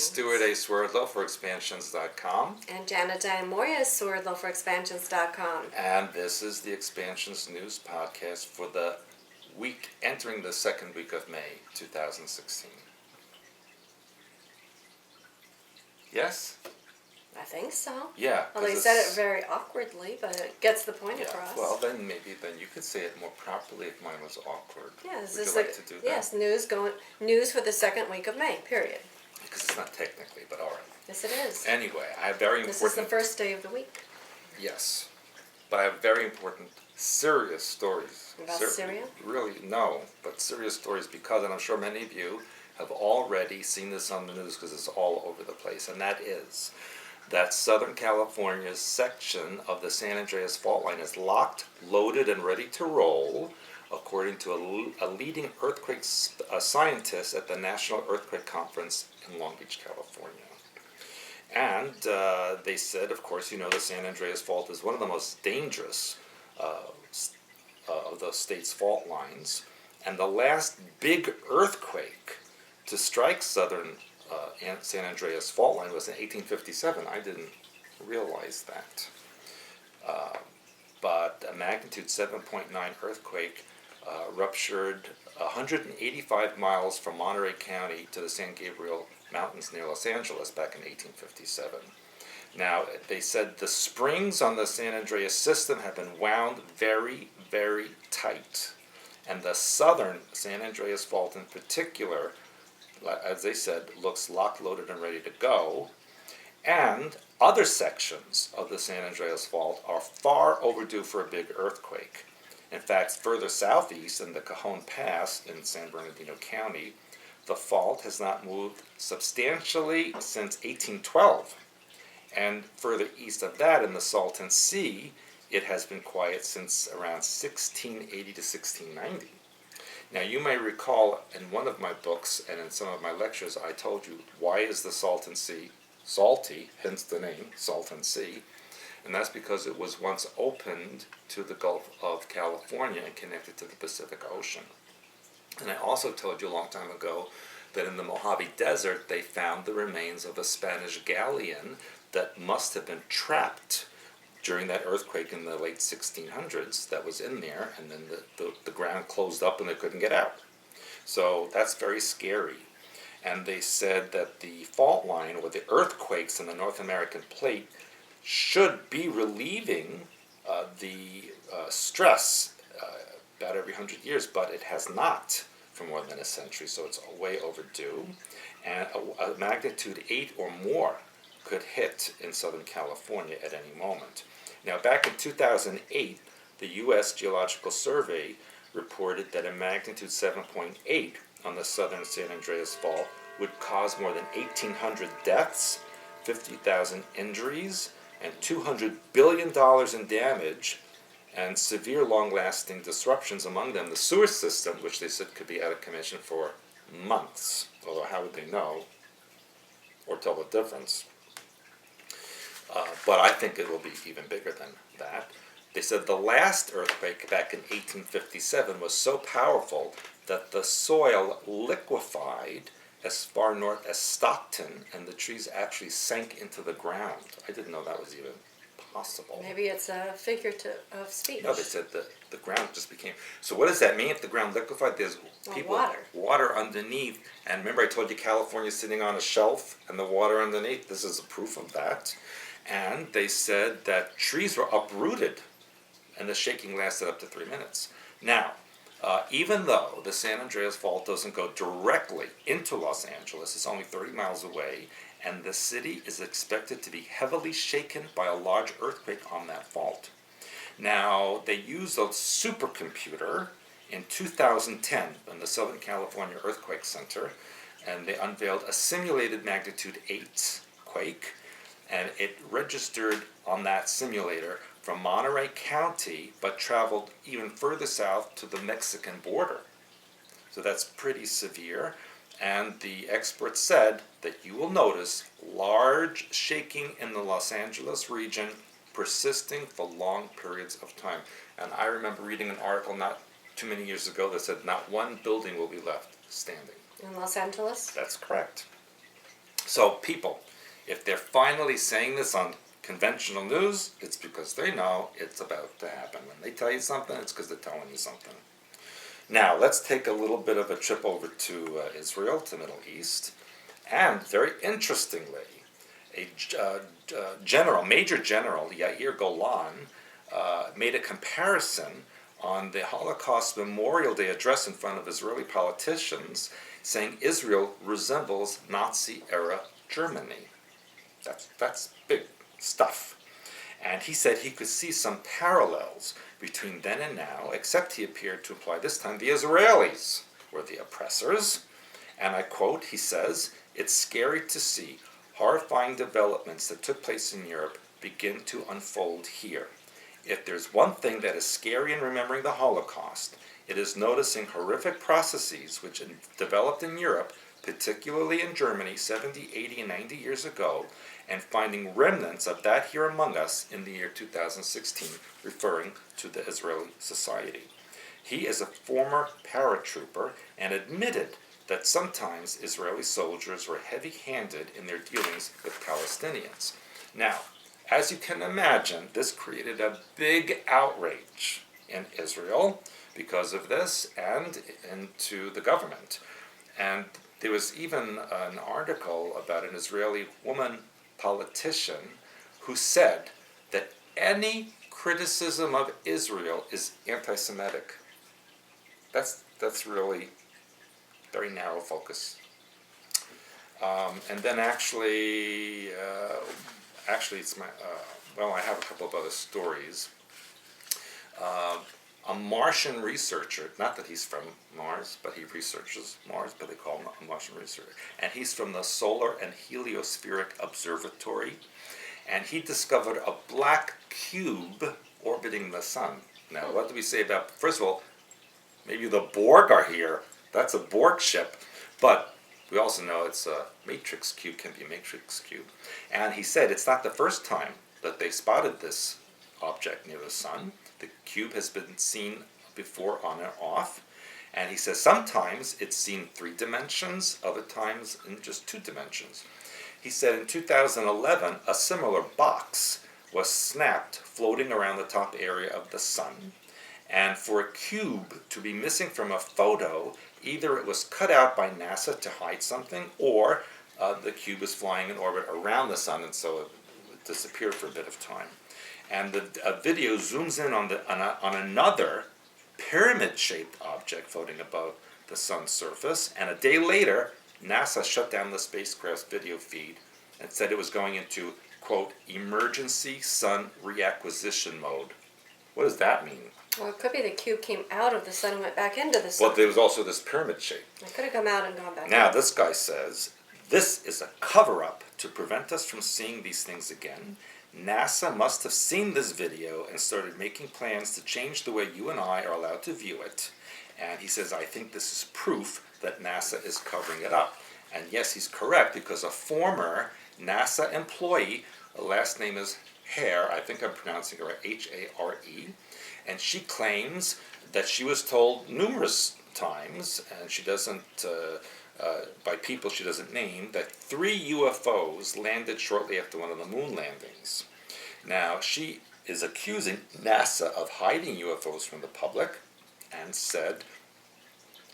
It's Stewart A. Swerdlow for Expansions.com. And Janet Swerdlow for Expansions.com. And this is the Expansions News Podcast for the week entering the second week of May 2016. Yes? I think so. Yeah. Well, they said it very awkwardly, but it gets the point across. Well, then you could say it more properly if mine was awkward. Yeah, Would you like to do that? Yes, news for the second week of May, period. Because it's not technically, but all right. Yes, it is. Anyway, I have very important... This is the first day of the week. Yes. But I have very important, serious stories. About Syria? Really, no, but serious stories because, and I'm sure many of you have already seen this on the news because it's all over the place, and that is that Southern California's section of the San Andreas fault line is locked, loaded, and ready to roll, according to a leading earthquake scientist at the National Earthquake Conference in Long Beach, California. And they said, of course, the San Andreas Fault is one of the most dangerous of the state's fault lines. And the last big earthquake to strike southern San Andreas Fault line was in 1857. I didn't realize that. But a magnitude 7.9 earthquake ruptured 185 miles from Monterey County to the San Gabriel Mountains near Los Angeles back in 1857. Now, they said the springs on the San Andreas system have been wound very, very tight. And the southern San Andreas Fault in particular, as they said, looks locked, loaded, and ready to go. And other sections of the San Andreas Fault are far overdue for a big earthquake. In fact, further southeast in the Cajon Pass in San Bernardino County, the fault has not moved substantially since 1812. And further east of that in the Salton Sea, it has been quiet since around 1680 to 1690. Now, you may recall in one of my books and in some of my lectures, I told you, why is the Salton Sea salty, hence the name, Salton Sea. And that's because it was once opened to the Gulf of California and connected to the Pacific Ocean. And I also told you a long time ago that in the Mojave Desert, they found the remains of a Spanish galleon that must have been trapped during that earthquake in the late 1600s that was in there, and then the ground closed up and they couldn't get out. So that's very scary. And they said that the fault line, or the earthquakes in the North American plate, should be relieving the stress about every 100 years, but it has not for more than a century, so it's way overdue. And a magnitude 8 or more could hit in Southern California at any moment. Now, back in 2008, the U.S. Geological Survey reported that a magnitude 7.8 on the southern San Andreas Fault would cause more than 1,800 deaths, 50,000 injuries, and $200 billion in damage, and severe long-lasting disruptions, among them the sewer system, which they said could be out of commission for months. Although how would they know or tell the difference? But I think it will be even bigger than that. They said the last earthquake back in 1857 was so powerful that the soil liquefied as far north as Stockton, and the trees actually sank into the ground. I didn't know that was even possible. Maybe it's a figure of speech. No, they said the ground just became... So what does that mean if the ground liquefied? There's water underneath. And remember I told you California's sitting on a shelf and the water underneath? This is a proof of that. And they said that trees were uprooted and the shaking lasted up to 3 minutes. Now, even though the San Andreas Fault doesn't go directly into Los Angeles, it's only 30 miles away, and the city is expected to be heavily shaken by a large earthquake on that fault. Now, they used a supercomputer in 2010 in the Southern California Earthquake Center, and they unveiled a simulated magnitude 8 quake, and it registered on that simulator from Monterey County, but traveled even further south to the Mexican border. So that's pretty severe. And the experts said that you will notice large shaking in the Los Angeles region persisting for long periods of time. And I remember reading an article not too many years ago that said not one building will be left standing. In Los Angeles? That's correct. So people, if they're finally saying this on conventional news, it's because they know it's about to happen. When they tell you something, it's because they're telling you something. Now, let's take a little bit of a trip over to Israel, to Middle East. And very interestingly, a Major General Yair Golan, made a comparison on the Holocaust Memorial Day address in front of Israeli politicians, saying Israel resembles Nazi-era Germany. That's big stuff. And he said he could see some parallels between then and now, except he appeared to imply this time the Israelis were the oppressors. And I quote, he says, "It's scary to see horrifying developments that took place in Europe begin to unfold here. If there's one thing that is scary in remembering the Holocaust, it is noticing horrific processes which developed in Europe, particularly in Germany 70, 80, and 90 years ago, and finding remnants of that here among us in the year 2016, referring to the Israeli society." He is a former paratrooper and admitted that sometimes Israeli soldiers were heavy-handed in their dealings with Palestinians. Now, as you can imagine, this created a big outrage in Israel because of this and into the government. And there was even an article about an Israeli woman politician who said that any criticism of Israel is anti-Semitic. That's really very narrow focus. And then actually it's my, I have a couple of other stories. A Martian researcher, not that he's from Mars, but he researches Mars, but they call him a Martian researcher. And he's from the Solar and Heliospheric Observatory. And he discovered a black cube orbiting the sun. Now, what do we say about, first of all, maybe the Borg are here. That's a Borg ship. But we also know it's a matrix cube, can be a matrix cube. And he said it's not the first time that they spotted this object near the sun. The cube has been seen before on and off. And he says sometimes it's seen 3 dimensions, other times in just 2 dimensions. He said in 2011, a similar box was snapped floating around the top area of the sun. And for a cube to be missing from a photo, either it was cut out by NASA to hide something, or the cube was flying in orbit around the sun, and so it disappeared for a bit of time. And the video zooms in on another pyramid-shaped object floating above the sun's surface, and a day later, NASA shut down the spacecraft's video feed and said it was going into, quote, emergency sun reacquisition mode. What does that mean? Well, it could be the cube came out of the sun and went back into the sun. Well, there was also this pyramid shape. It could have come out and gone back Now, in. this guy says, this is a cover-up to prevent us from seeing these things again. NASA must have seen this video and started making plans to change the way you and I are allowed to view it. And he says, I think this is proof that NASA is covering it up. And yes, he's correct, because a former NASA employee, the last name is Hare, I think I'm pronouncing it right, H-A-R-E, and she claims that she was told numerous times, and she doesn't, by people she doesn't name, that 3 UFOs landed shortly after one of the moon landings. Now, she is accusing NASA of hiding UFOs from the public, and said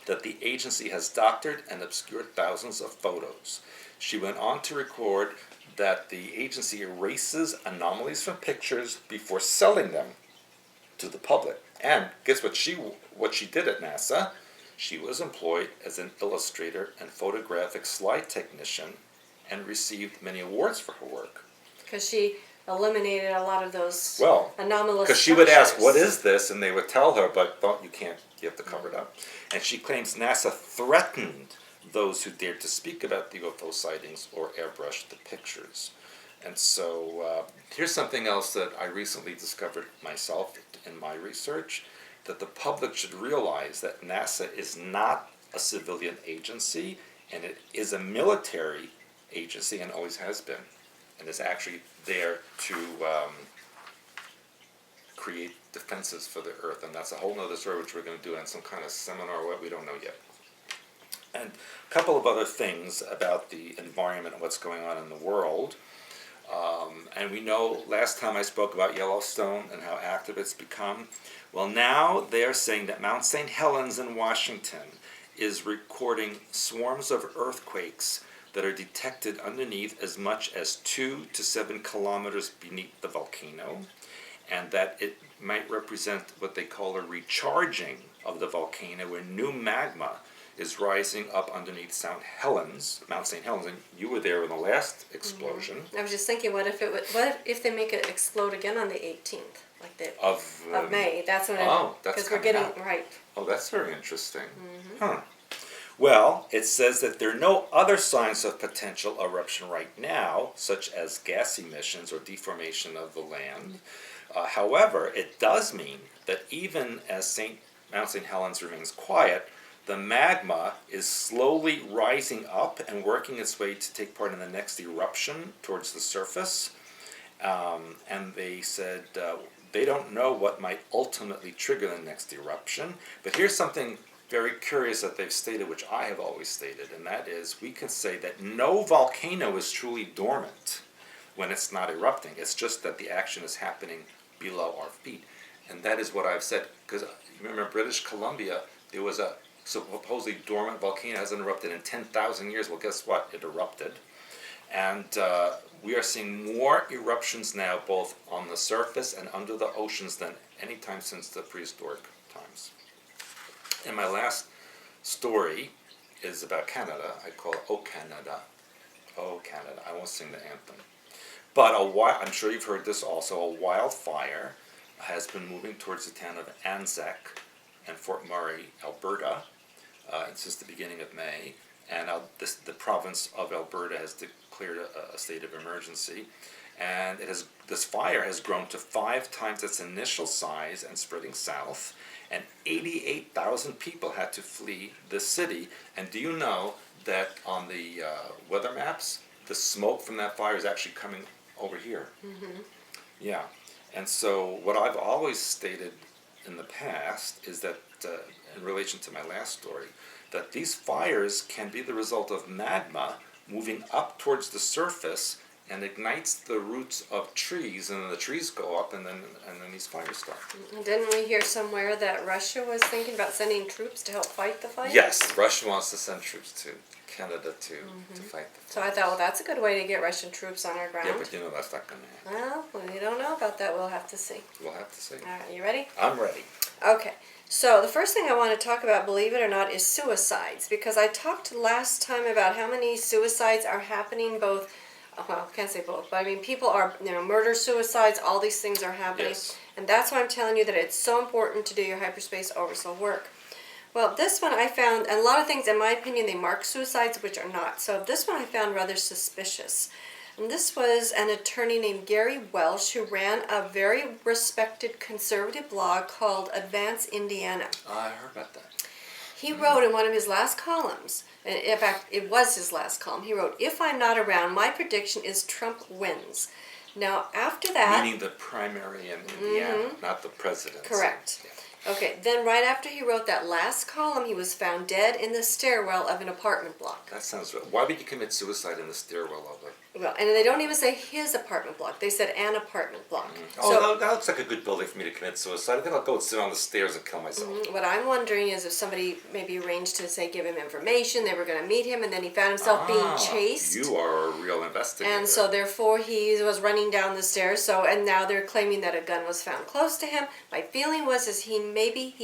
that the agency has doctored and obscured thousands of photos. She went on to record that the agency erases anomalies from pictures before selling them to the public. And guess what she did at NASA? She was employed as an illustrator and photographic slide technician and received many awards for her work. Because she eliminated a lot of those anomalous because she would ask, structures. what is this? And they would tell her, but you can't, you have to cover it up. And she claims NASA threatened those who dared to speak about the UFO sightings or airbrushed the pictures. And so here's something else that I recently discovered myself in my research, that the public should realize that NASA is not a civilian agency, and it is a military agency and always has been, and is actually there to create defenses for the Earth. And that's a whole nother story which we're going to do on some kind of seminar, what we don't know yet. And a couple of other things about the environment and what's going on in the world. And we know last time I spoke about Yellowstone and how active it's become. Well, now they're saying that Mount St. Helens in Washington is recording swarms of earthquakes that are detected underneath as much as 2 to 7 kilometers beneath the volcano, and that it might represent what they call a recharging of the volcano, where new magma is rising up underneath Mount St. Helens, and you were there in the last explosion. I was just thinking, what if they make it explode again on the 18th, like of May? That's when. That's because we're coming getting out. right. Oh, that's very interesting. Huh. Well, it says that there are no other signs of potential eruption right now, such as gas emissions or deformation of the land. However, it does mean that even as Mount St. Helens remains quiet, the magma is slowly rising up and working its way to take part in the next eruption towards the surface. And they said they don't know what might ultimately trigger the next eruption. But here's something very curious that they've stated, which I have always stated, and that is we can say that no volcano is truly dormant when it's not erupting. It's just that the action is happening below our feet. And that is what I've said. Because remember, British Columbia, there was a supposedly dormant volcano, hasn't erupted in 10,000 years. Well, guess what? It erupted. And we are seeing more eruptions now, both on the surface and under the oceans, than any time since the prehistoric times. And my last story is about Canada. I call it Oh Canada. Oh Canada. I won't sing the anthem. But I'm sure you've heard this also, a wildfire has been moving towards the town of Anzac and Fort Murray, Alberta, since the beginning of May. And the province of Alberta has declared a state of emergency. And this fire has grown to 5 times its initial size and spreading south. And 88,000 people had to flee the city. And do you know that on the weather maps, the smoke from that fire is actually coming over here? Mm-hmm. Yeah. And so what I've always stated in the past is that, in relation to my last story, that these fires can be the result of magma moving up towards the surface and ignites the roots of trees, and then the trees go up, and then these fires start. Didn't we hear somewhere that Russia was thinking about sending troops to help fight the fire? Yes, Russia wants to send troops to Canada to fight the fires. So I thought, well, that's a good way to get Russian troops on our ground. Yeah, but you know that's not going to happen. Well, we don't know about that. We'll have to see. We'll have to see. All right, you ready? I'm ready. Okay. So the first thing I want to talk about, believe it or not, is suicides. Because I talked last time about how many suicides are happening, both, well, I can't say both, but I mean people are, murder, suicides, all these things are happening. Yes. And that's why I'm telling you that it's so important to do your hyperspace oversoul work. Well, this one I found, and a lot of things, in my opinion, they mark suicides, which are not. So this one I found rather suspicious. And this was an attorney named Gary Welsh who ran a very respected conservative blog called Advance Indiana. I heard about that. He wrote in one of his last columns, and in fact, it was his last column, he wrote, "If I'm not around, my prediction is Trump wins." Now, after that... Meaning the primary in Indiana, not the presidency. Correct. Yeah. Okay, then right after he wrote that last column, he was found dead in the stairwell of an apartment block. That sounds right. Why would you commit suicide in the stairwell of it? Well, and they don't even say his apartment block. They said an apartment block. Oh, that looks like a good building for me to commit suicide. I think I'll go and sit on the stairs and kill myself. What I'm wondering is if somebody maybe arranged to, say, give him information, they were going to meet him, and then he found himself being chased. You are a real investigator. And so therefore he was running down the stairs. And now they're claiming that a gun was found close to him. My feeling was he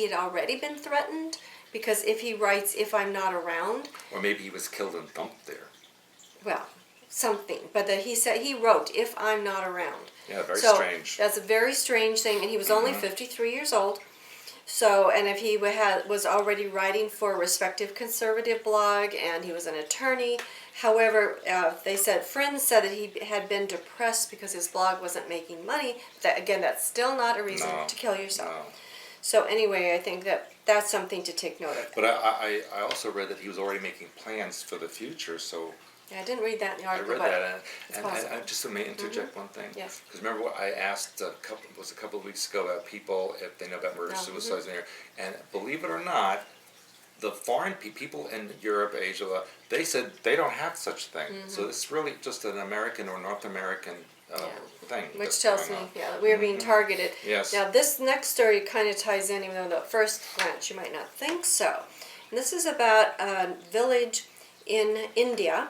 had already been threatened, because if he writes, "If I'm not around," or maybe he was killed and dumped there. well, something. But that he wrote, "If I'm not around." Yeah, very so strange. That's a very strange thing, and he was only 53 years old. So, and if he was already writing for a respected conservative blog, and he was an attorney. However, they said friends said that he had been depressed because his blog wasn't making money. That's still not a reason to kill yourself. No. So anyway, I think that's something to take note of. But I also read that he was already making plans for the future, so... Yeah, I didn't read that in the I article, read but that, it's and possible. I just may interject one thing. Yes. Because remember what I asked a couple of weeks ago about people if they know about murder, suicides, and believe it or not, the foreign people in Europe, Asia, they said they don't have such thing. So it's really just an American or North American thing. Which that's tells going me, on. we're being targeted. Yes. Now, this next story kind of ties in, even though at first glance you might not think so. And this is about a village in India,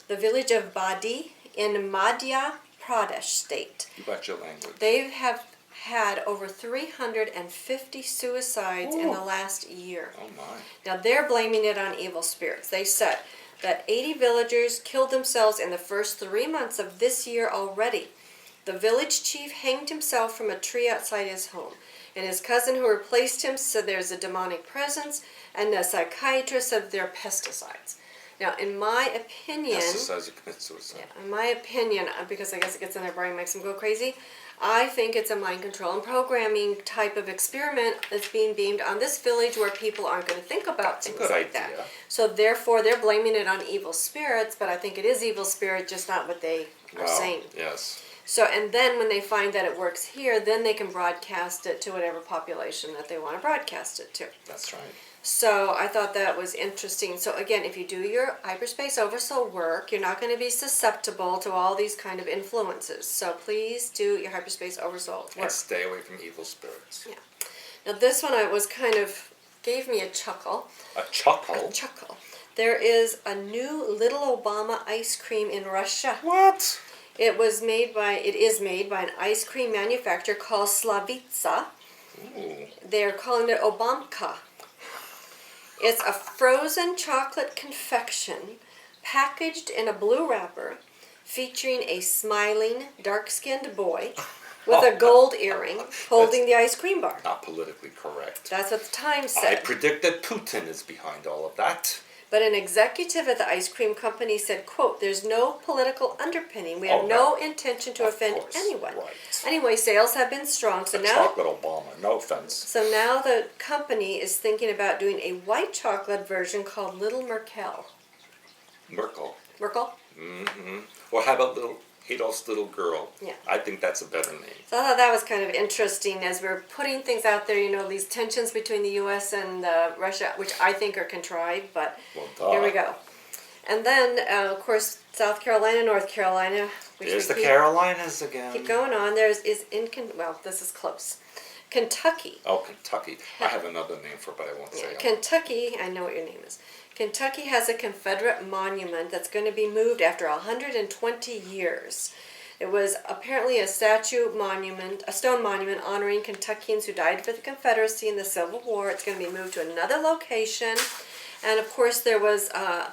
the village of Badi in Madhya Pradesh state. You got your language. They have had over 350 suicides in the last year. Oh my. Now, they're blaming it on evil spirits. They said that 80 villagers killed themselves in the first 3 months of this year already. The village chief hanged himself from a tree outside his home, and his cousin who replaced him said there's a demonic presence, and the psychiatrist said they're pesticides. Now, in my opinion... Pesticides to commit suicide. Yeah, in my opinion, because I guess it gets in their brain, makes them go crazy, I think it's a mind control and programming type of experiment that's being beamed on this village where people aren't going to think about things like that. So therefore, they're blaming it on evil spirits, but I think it is evil spirit, just not what they are saying. Yes. So, and then when they find that it works here, then they can broadcast it to whatever population that they want to broadcast it to. That's right. So I thought that was interesting. So again, if you do your hyperspace oversoul work, you're not going to be susceptible to all these kind of influences. So please do your hyperspace oversoul work. And stay away from evil spirits. Yeah. Now this one gave me a chuckle. A chuckle? A chuckle. There is a new Little Obama ice cream in Russia. What? It is made by an ice cream manufacturer called Slavitsa. Ooh. They're calling it Obamka. It's a frozen chocolate confection packaged in a blue wrapper featuring a smiling, dark-skinned boy with a gold earring holding the ice cream bar. Not politically correct. That's what the Times I said. predict that Putin is behind all of that. But an executive at the ice cream company said, quote, "There's no political underpinning. We have no intention to offend anyone." Right. Anyway, sales have been strong. So now, chocolate Obama, no offense. So now the company is thinking about doing a white chocolate version called Little Merkel. Merkel. Merkel? Mm-hmm. Or how about little Adolf's little girl? Yeah. I think that's a better name. So I thought that was kind of interesting as we're putting things out there, these tensions between the U.S. and Russia, which I think are contrived, but here we go. And then, of course, South Carolina, North Carolina. There's the Carolinas again. Keep going on. This is close. Kentucky. Oh, Kentucky. I have another name for it, but I won't say it. Kentucky, I know what your name is. Kentucky has a Confederate monument that's going to be moved after 120 years. It was apparently a stone monument honoring Kentuckians who died for the Confederacy in the Civil War. It's going to be moved to another location. And of course, there was a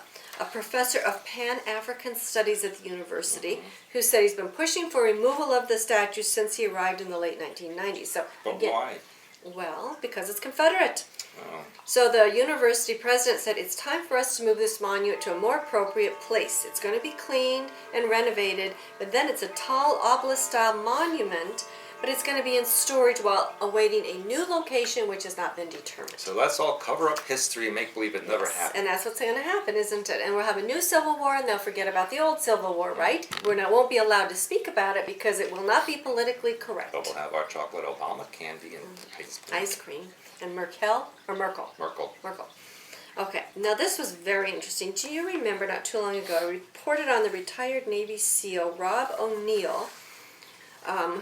professor of Pan-African Studies at the university who said he's been pushing for removal of the statue since he arrived in the late 1990s. So, but why? Well, because it's Confederate. Oh. So the university president said it's time for us to move this monument to a more appropriate place. It's going to be cleaned and renovated, but then it's a tall obelisk-style monument, but it's going to be in storage while awaiting a new location which has not been determined. So let's all cover up history and make believe it never happened. And that's what's going to happen, isn't it? And we'll have a new Civil War, and they'll forget about the old Civil War, right? Won't be allowed to speak about it because it will not be politically correct. But we'll have our chocolate Obama candy and ice cream. And Merkel. Merkel. Okay, now this was very interesting. Do you remember not too long ago, I reported on the retired Navy SEAL Rob O'Neill,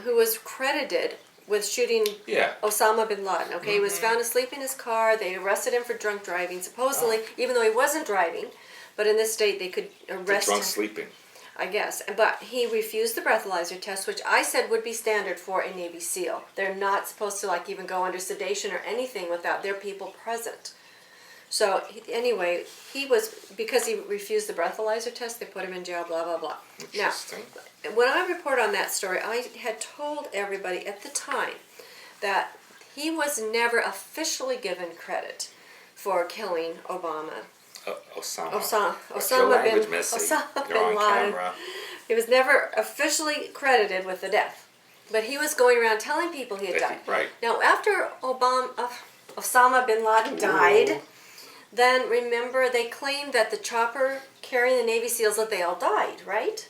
who was credited with shooting Usama Bin Laden. Okay, he was found asleep in his car. They arrested him for drunk driving, supposedly, even though he wasn't driving. But in this state, they could arrest him. Drunk sleeping. I guess. But he refused the breathalyzer test, which I said would be standard for a Navy SEAL. They're not supposed to even go under sedation or anything without their people present. So anyway, because he refused the breathalyzer test, they put him in jail, blah, blah, blah. Interesting. Now, when I report on that story, I had told everybody at the time that he was never officially given credit for killing Obama. Osama bin Laden. He was never officially credited with the death, but he was going around telling people he had died. Right. Now, after Osama bin Laden died, then remember they claimed that the chopper carrying the Navy SEALs that they all died, right?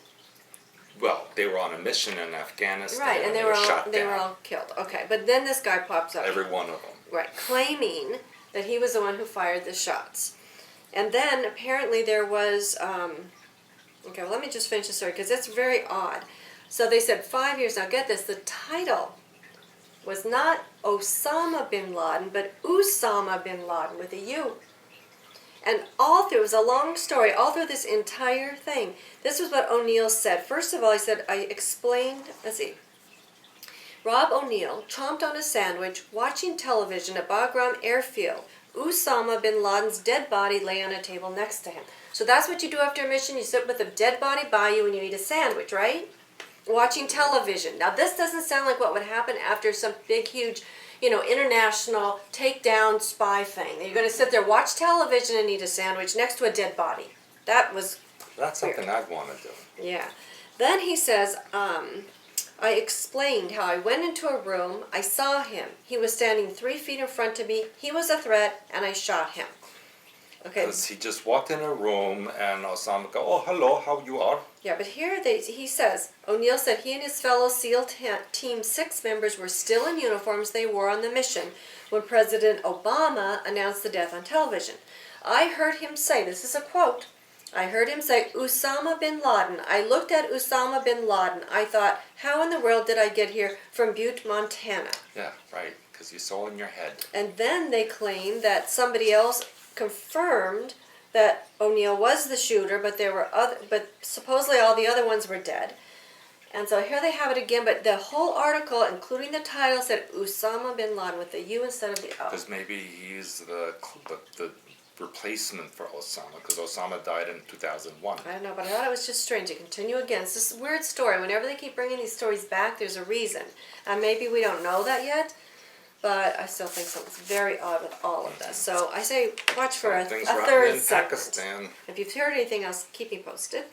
Well, they were on a mission in Afghanistan. Right, and they were all killed. Okay, but then this guy pops up. Every one of them. Right, claiming that he was the one who fired the shots. And then apparently there was, okay, well, let me just finish the story because it's very odd. So they said 5 years. Now get this, the title was not Osama Bin Laden, but Usama Bin Laden with a U. And all through, it was a long story, all through this entire thing. This was what O'Neill said. First of all, he said, I explained, let's see. Rob O'Neill chomped on a sandwich, watching television at Bagram Airfield. Usama Bin Laden's dead body lay on a table next to him. So that's what you do after a mission. You sit with a dead body by you and you eat a sandwich, right? Watching television. Now this doesn't sound like what would happen after some big, huge, international takedown spy thing. You're going to sit there, watch television, and eat a sandwich next to a dead body. That's something weird. I'd want to do. Yeah. Then he says, I explained how I went into a room, I saw him. He was standing 3 feet in front of me. He was a threat, and I shot him. Okay. Because he just walked in a room and Osama go, oh, hello, how you are? Yeah, but here he says, O'Neill said he and his fellow SEAL Team 6 members were still in uniforms they wore on the mission when President Obama announced the death on television. I heard him say, this is a quote, I heard him say, Usama Bin Laden. I looked at Usama Bin Laden. I thought, how in the world did I get here from Butte, Montana? Yeah, right, because you saw in your head. And then they claim that somebody else confirmed that O'Neill was the shooter, but supposedly all the other ones were dead. And so here they have it again, but the whole article, including the title, said Usama Bin Laden with the U instead of the O. Because maybe he's the replacement for Osama, because Osama died in 2001. I don't know, but I thought it was just strange. To continue again. It's this weird story. Whenever they keep bringing these stories back, there's a reason. And maybe we don't know that yet, but I still think something's very odd with all of this. So I say watch for a Something's third rotten in segment. Pakistan. If you've heard anything else, keep me posted.